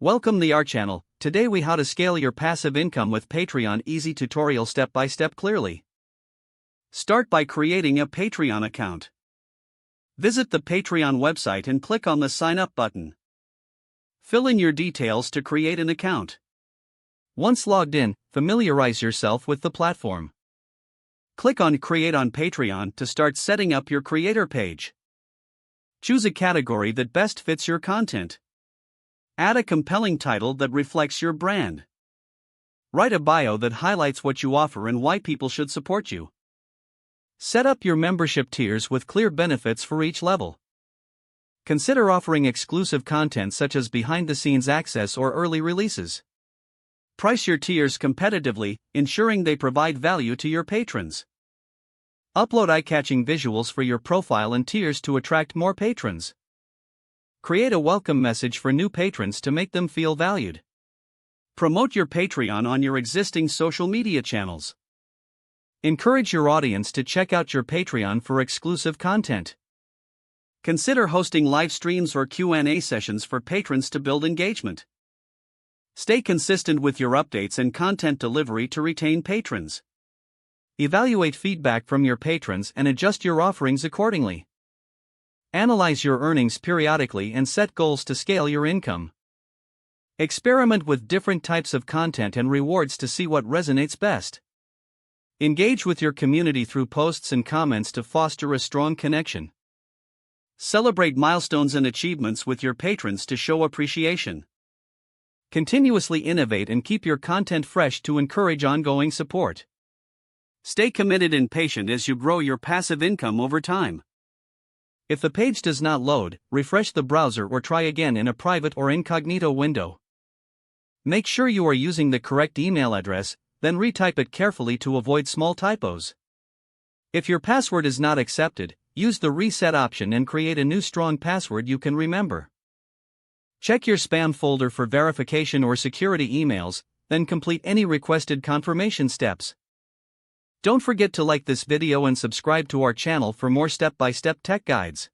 Welcome to our channel. Today we how to scale your passive income with Patreon. Easy tutorial step by step clearly. Start by creating a Patreon account. Visit the Patreon website and click on the sign up button. Fill in your details to create an account. Once logged in, familiarize yourself with the platform. Click on Create on Patreon to start setting up your creator page. Choose a category that best fits your content. Add a compelling title that reflects your brand. Write a bio that highlights what you offer and why people should support you. Set up your membership tiers with clear benefits for each level. Consider offering exclusive content such as behind-the-scenes access or early releases. Price your tiers competitively, ensuring they provide value to your patrons. Upload eye-catching visuals for your profile and tiers to attract more patrons. Create a welcome message for new patrons to make them feel valued. Promote your Patreon on your existing social media channels. Encourage your audience to check out your Patreon for exclusive content. Consider hosting live streams or Q&A sessions for patrons to build engagement. Stay consistent with your updates and content delivery to retain patrons. Evaluate feedback from your patrons and adjust your offerings accordingly. Analyze your earnings periodically and set goals to scale your income. Experiment with different types of content and rewards to see what resonates best. Engage with your community through posts and comments to foster a strong connection. Celebrate milestones and achievements with your patrons to show appreciation. Continuously innovate and keep your content fresh to encourage ongoing support. Stay committed and patient as you grow your passive income over time. If the page does not load, refresh the browser or try again in a private or incognito window. Make sure you are using the correct email address, then retype it carefully to avoid small typos. If your password is not accepted, use the reset option and create a new strong password you can remember. Check your spam folder for verification or security emails, then complete any requested confirmation steps. Don't forget to like this video and subscribe to our channel for more step-by-step tech guides.